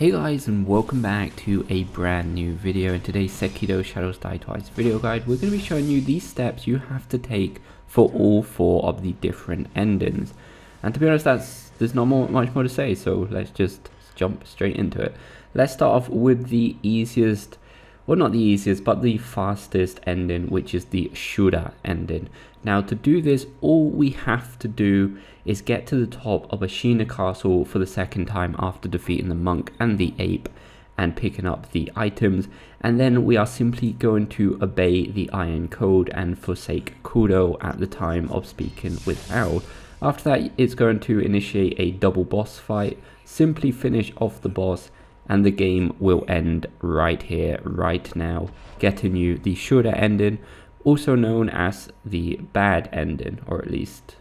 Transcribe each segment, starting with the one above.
Hey guys, and welcome back to a brand new video. In today's Sekiro Shadows Die Twice video guide, we're going to be showing you these steps you have to take for all 4 of the different endings. And to be honest, there's not much more to say, so let's just jump straight into it. Let's start off with the easiest, well, not the easiest, but the fastest ending, which is the Shura ending. Now, to do this, all we have to do is get to the top of Ashina Castle for the second time after defeating the monk and the ape and picking up the items, and then we are simply going to obey the Iron Code and forsake Kudo at the time of speaking with Owl. After that, it's going to initiate a double boss fight, simply finish off the boss, and the game will end right here, right now, getting you the Shura ending, also known as the bad ending, or at least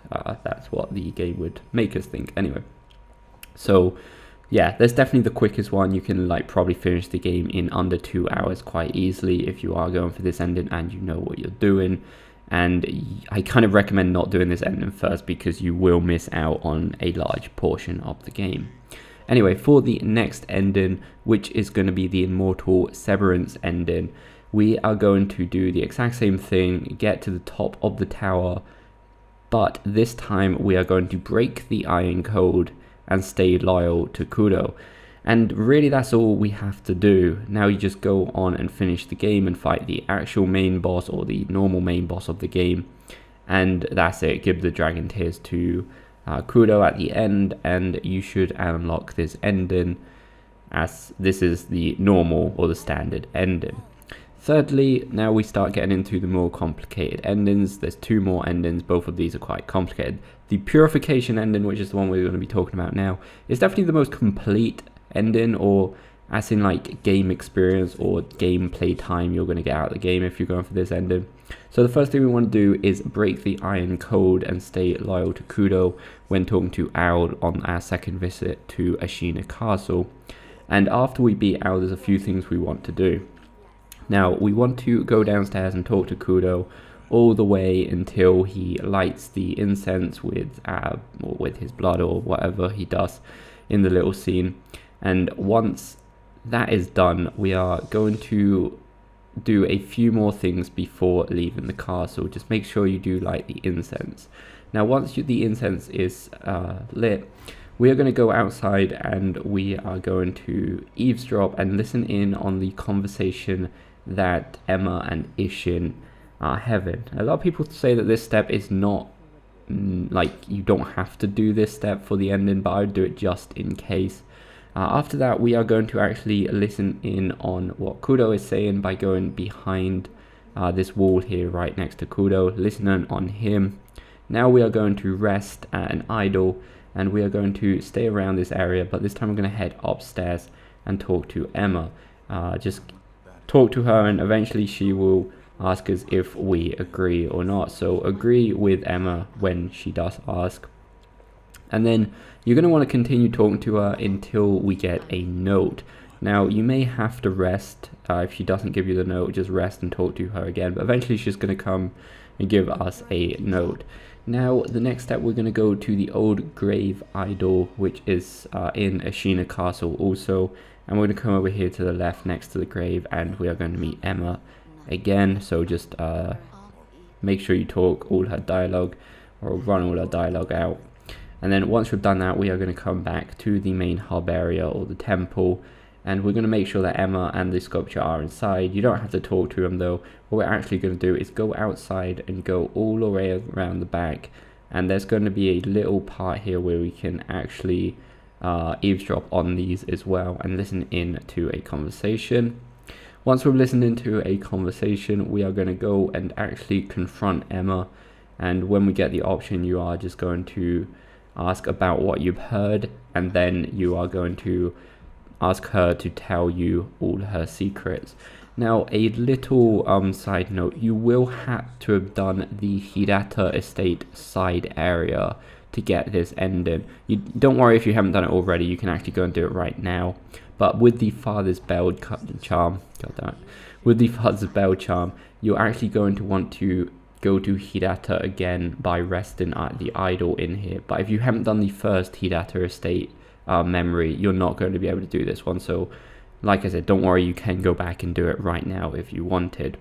that's what the game would make us think anyway. So yeah, that's definitely the quickest one. You can probably finish the game in under 2 hours quite easily if you are going for this ending and you know what you're doing. And I kind of recommend not doing this ending first because you will miss out on a large portion of the game. Anyway, for the next ending, which is going to be the Immortal Severance ending, we are going to do the exact same thing, get to the top of the tower, but this time we are going to break the Iron Code and stay loyal to Kudo. And really that's all we have to do. Now you just go on and finish the game and fight the actual main boss, or the normal main boss of the game, and that's it. Give the dragon tears to Kudo at the end, and you should unlock this ending, as this is the normal or the standard ending. Thirdly, now we start getting into the more complicated endings. There's 2 more endings, both of these are quite complicated. The Purification ending, which is the one we're going to be talking about now, is definitely the most complete ending, or as in game experience or gameplay time you're going to get out of the game if you're going for this ending. So the first thing we want to do is break the Iron Code and stay loyal to Kudo when talking to Owl on our second visit to Ashina Castle. And after we beat Owl, there's a few things we want to do. Now, we want to go downstairs and talk to Kudo all the way until he lights the incense with his blood or whatever he does in the little scene. And once that is done, we are going to do a few more things before leaving the castle. Just make sure you do light the incense. Now, once the incense is lit, we are going to go outside and we are going to eavesdrop and listen in on the conversation that Emma and Ishin are having. A lot of people say that this step is not you don't have to do this step for the ending, but I would do it just in case. After that, we are going to actually listen in on what Kudo is saying by going behind this wall here right next to Kudo, listening on him. Now we are going to rest at an idol, and we are going to stay around this area, but this time we're going to head upstairs and talk to Emma. Just talk to her, and eventually she will ask us if we agree or not. So agree with Emma when she does ask. And then you're going to want to continue talking to her until we get a note. Now, you may have to rest. If she doesn't give you the note, just rest and talk to her again. But eventually she's going to come and give us a note. Now, the next step, we're going to go to the old grave idol, which is in Ashina Castle also. And we're going to come over here to the left next to the grave, and we are going to meet Emma again. So just make sure you talk all her dialogue, or run all her dialogue out. And then once we've done that, we are going to come back to the main hub area, or the temple, and we're going to make sure that Emma and the sculpture are inside. You don't have to talk to them though. What we're actually going to do is go outside and go all the way around the back, and there's going to be a little part here where we can actually eavesdrop on these as well and listen in to a conversation. Once we've listened into a conversation, we are going to go and actually confront Emma, and when we get the option, you are just going to ask about what you've heard, and then you are going to ask her to tell you all her secrets. Now, a little side note, you will have to have done the Hirata estate side area to get this ending. You don't worry if you haven't done it already, you can actually go and do it right now. But with the Father's Bell charm, you're actually going to want to go to Hirata again by resting at the idol in here. But if you haven't done the first Hirata estate memory, you're not going to be able to do this one. So like I said, don't worry, you can go back and do it right now if you wanted.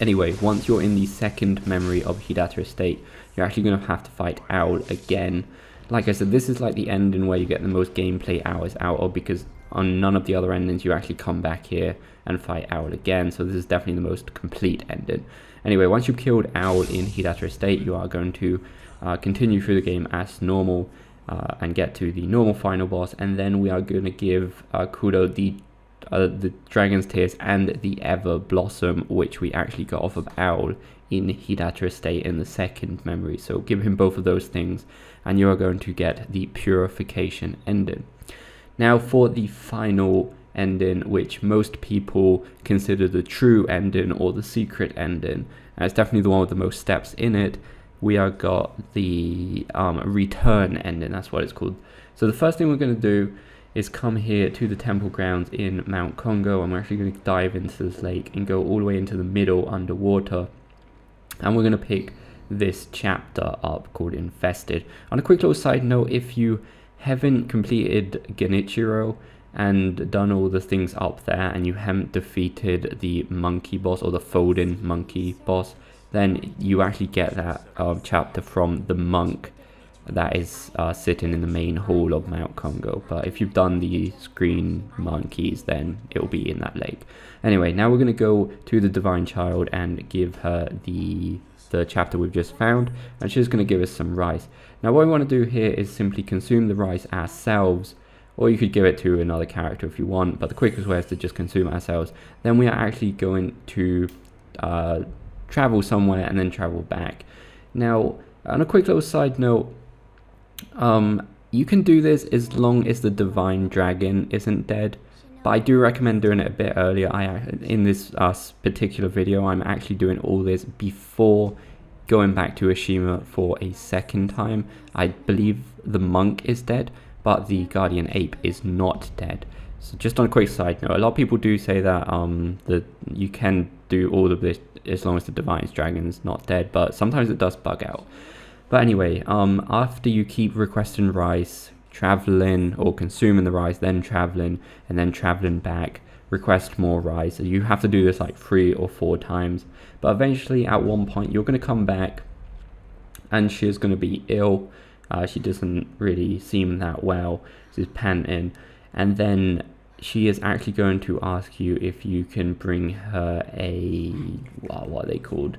Anyway, once you're in the second memory of Hidata Estate, you're actually going to have to fight Owl again. Like I said, this is like the ending where you get the most gameplay hours out of, because on none of the other endings you actually come back here and fight Owl again. So this is definitely the most complete ending. Anyway, once you've killed Owl in Hidata Estate, you are going to continue through the game as normal and get to the normal final boss, and then we are going to give Kudo the Dragon's Tears and the Ever Blossom, which we actually got off of Owl in Hidata Estate in the second memory. So give him both of those things and you are going to get the Purification ending. Now for the final ending, which most people consider the true ending or the secret ending, and it's definitely the one with the most steps in it, we are got the return ending, that's what it's called. So the first thing we're going to do is come here to the temple grounds in Mount Congo, and we're actually going to dive into this lake and go all the way into the middle underwater, and we're going to pick this chapter up called Infested. On a quick little side note, if you haven't completed Genichiro and done all the things up there, and you haven't defeated the monkey boss or the folding monkey boss, then you actually get that chapter from the monk that is sitting in the main hall of Mount Congo. But if you've done the screen monkeys, then it will be in that lake. Anyway, now we're going to go to the Divine Child and give her the chapter we've just found, and she's going to give us some rice. Now what we want to do here is simply consume the rice ourselves, or you could give it to another character if you want, but the quickest way is to just consume it ourselves. Then we are actually going to travel somewhere and then travel back. Now on a quick little side note, you can do this as long as the Divine Dragon isn't dead, but I do recommend doing it a bit earlier. In this particular video, I'm actually doing all this before going back to Ashima for a second time. I believe the monk is dead, but the Guardian Ape is not dead. So just on a quick side note, a lot of people do say that you can do all of this as long as the Divine Dragon's not dead, but sometimes it does bug out. But anyway, after you keep requesting rice, traveling or consuming the rice, then traveling and then traveling back, request more rice. You have to do this like 3 or 4 times, but eventually at one point you're going to come back and she's going to be ill. She doesn't really seem that well, she's panting, and then she is actually going to ask you if you can bring her a, what are they called,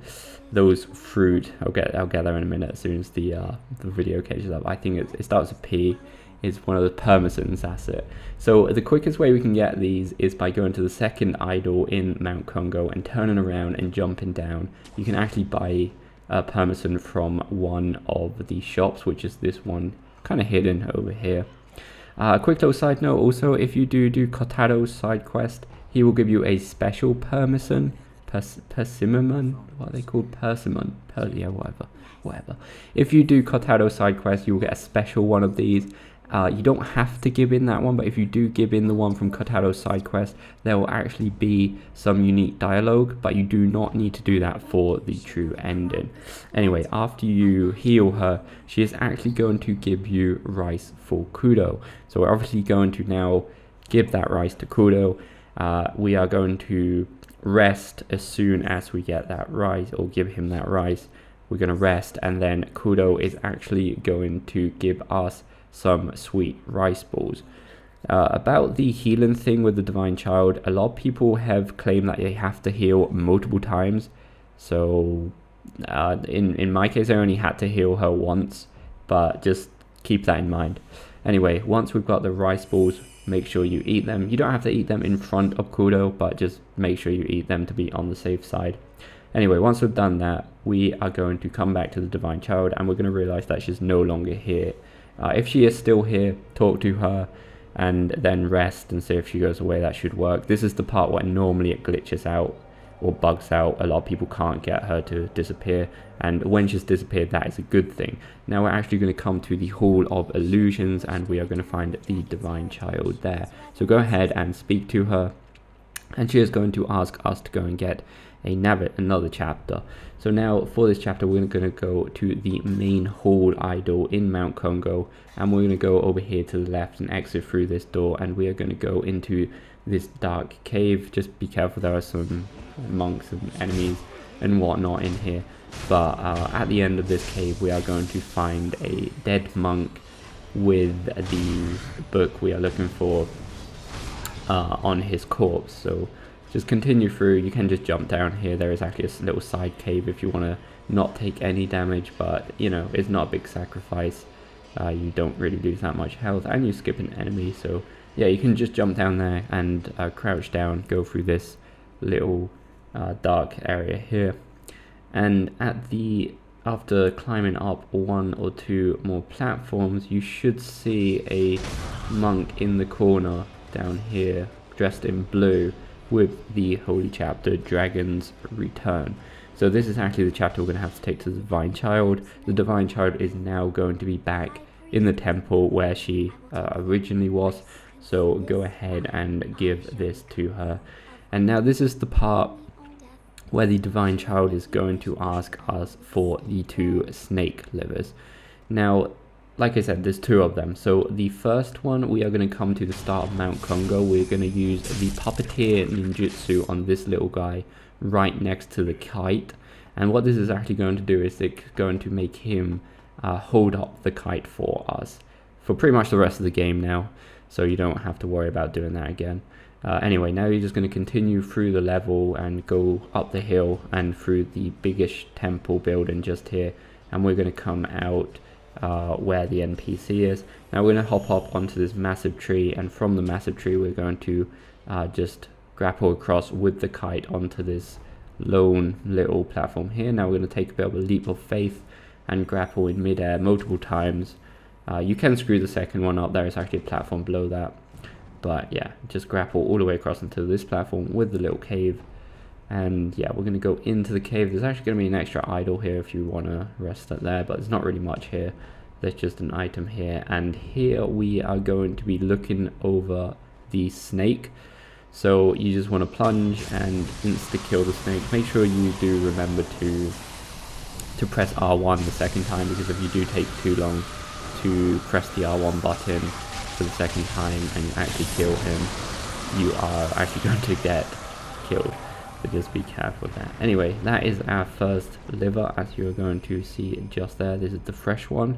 those fruit. I'll get there in a minute as soon as the video catches up. I think it starts with P. Is one of the permisons, that's it. So the quickest way we can get these is by going to the second idol in Mount Congo and turning around and jumping down. You can actually buy a permission from one of the shops, which is this one kind of hidden over here. A quick little side note also, if you do Kotaro's side quest, he will give you a special permission, persimmon, what are they called, persimmon, yeah, whatever. If you do Kotaro side quest, you will get a special one of these. You don't have to give in that one, but if you do give in the one from Kotaro's side quest, there will actually be some unique dialogue, but you do not need to do that for the true ending. Anyway, after you heal her, she is actually going to give you rice for Kudo. So we're obviously going to now give that rice to Kudo. We are going to rest as soon as we get that rice, or give him that rice. We're going to rest, and then Kudo is actually going to give us some sweet rice balls. About the healing thing with the Divine Child, a lot of people have claimed that they have to heal multiple times. So in my case, I only had to heal her once, but just keep that in mind. Anyway, once we've got the rice balls, make sure you eat them. You don't have to eat them in front of Kudo, but just make sure you eat them to be on the safe side. Anyway, once we've done that, we are going to come back to the Divine Child, and we're going to realize that she's no longer here. If she is still here, talk to her and then rest and see if she goes away. That should work. This is the part where normally it glitches out or bugs out. A lot of people can't get her to disappear, and when she's disappeared, that is a good thing. Now we're actually going to come to the Hall of Illusions, and we are going to find the Divine Child there. So go ahead and speak to her, and she is going to ask us to go and get another chapter. So now for this chapter, we're going to go to the main hall idol in Mount Congo, and we're going to go over here to the left and exit through this door, and we are going to go into this dark cave. Just be careful, there are some monks and enemies and whatnot in here, but at the end of this cave we are going to find a dead monk with the book we are looking for on his corpse. So just continue through. You can just jump down here. There is actually a little side cave if you want to not take any damage, but you know, it's not a big sacrifice. You don't really lose that much health, and you skip an enemy. So yeah, you can just jump down there and crouch down, go through this little dark area here, and after climbing up one or two more platforms, you should see a monk in the corner down here dressed in blue with the holy chapter, Dragon's Return. So this is actually the chapter we're going to have to take to the Divine Child. The Divine Child is now going to be back in the temple where she originally was, so go ahead and give this to her. And now this is the part where the Divine Child is going to ask us for the 2 snake livers. Now, like I said, there's 2 of them. So the first one, we are going to come to the start of Mount Congo. We're going to use the puppeteer ninjutsu on this little guy right next to the kite. And what this is actually going to do is it's going to make him hold up the kite for us for pretty much the rest of the game now. So you don't have to worry about doing that again. Anyway, now you're just going to continue through the level and go up the hill and through the biggish temple building just here. And we're going to come out where the NPC is. Now we're going to hop up onto this massive tree, and from the massive tree we're going to just grapple across with the kite onto this lone little platform here. Now we're going to take a bit of a leap of faith and grapple in midair multiple times. You can screw the second one up, there is actually a platform below that, but yeah, just grapple all the way across into this platform with the little cave. And yeah, we're going to go into the cave. There's actually going to be an extra idol here if you want to rest it there, but there's not really much here. There's just an item here, and here we are going to be looking over the snake. So you just want to plunge and insta kill the snake. Make sure you do remember to press R1 the second time, because if you do take too long to press the R1 button for the second time and you actually kill him, you are actually going to get killed. So just be careful with that. Anyway, that is our first liver, as you're going to see just there. This is the fresh one.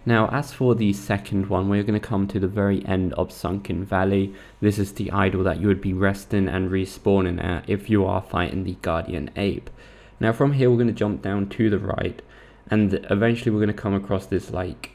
Now, as for the second one, we're going to come to the very end of Sunken Valley. This is the idol that you would be resting and respawning at if you are fighting the Guardian Ape. Now, from here, we're going to jump down to the right, and eventually we're going to come across this like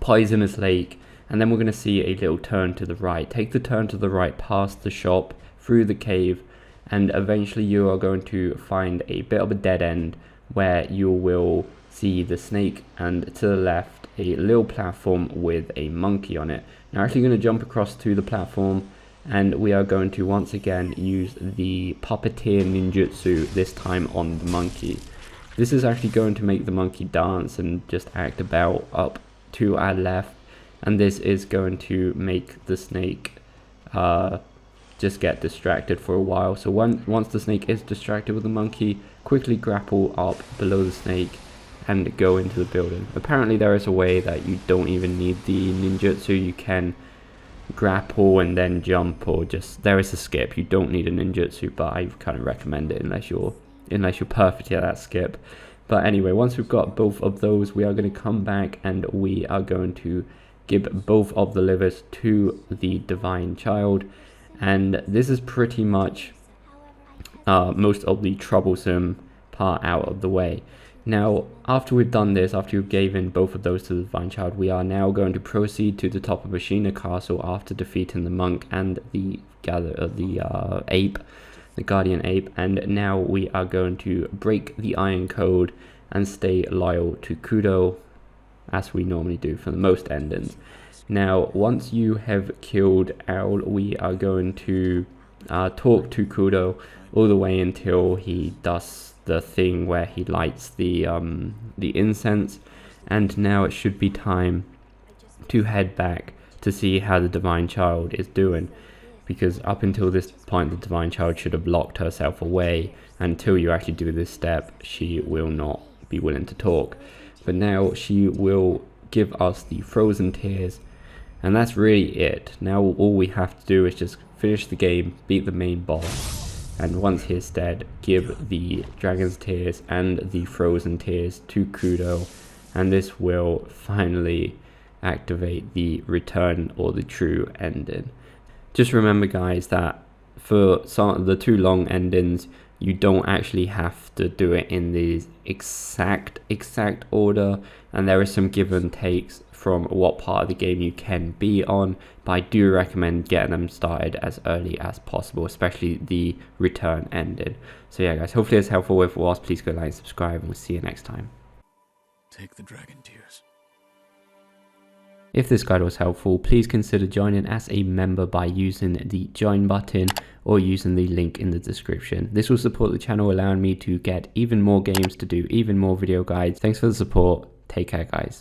poisonous lake, and then we're going to see a little turn to the right. Take the turn to the right past the shop, through the cave, and eventually you are going to find a bit of a dead end where you will see the snake, and to the left a little platform with a monkey on it. Now actually going to jump across to the platform, and we are going to once again use the puppeteer ninjutsu, this time on the monkey. This is actually going to make the monkey dance and just act about up to our left, and this is going to make the snake just get distracted for a while. So once the snake is distracted with the monkey, quickly grapple up below the snake and go into the building. Apparently there is a way that you don't even need the ninjutsu. You can grapple and then jump, or just there is a skip. You don't need a ninjutsu, but I kind of recommend it unless you're perfect at that skip. But anyway, once we've got both of those, we are going to come back and we are going to give both of the livers to the Divine Child, and this is pretty much most of the troublesome part out of the way. Now, after we've done this, after you've given both of those to the Divine Child, we are now going to proceed to the top of Ashina Castle after defeating the monk and the ape, the Guardian Ape, and now we are going to break the Iron Code and stay loyal to Kudo, as we normally do for the most endings. Now, once you have killed Owl, we are going to talk to Kudo all the way until he does the thing where he lights the incense, and now it should be time to head back to see how the Divine Child is doing, because up until this point the Divine Child should have locked herself away. Until you actually do this step, she will not be willing to talk, but now she will give us the Frozen Tears, and that's really it. Now all we have to do is just finish the game, beat the main boss, and once he's dead, give the Dragon's Tears and the Frozen Tears to Kudo, and this will finally activate the return or the true ending. Just remember guys that for some of the 2 long endings, you don't actually have to do it in the exact order, and there is some give and takes from what part of the game you can be on, but I do recommend getting them started as early as possible, especially the return ending. So yeah guys, hopefully it's helpful. If it was, please go like and subscribe, and we'll see you next time. Take the dragon tears. If this guide was helpful, please consider joining as a member by using the join button or using the link in the description. This will support the channel, allowing me to get even more games to do, even more video guides. Thanks for the support. Take care guys.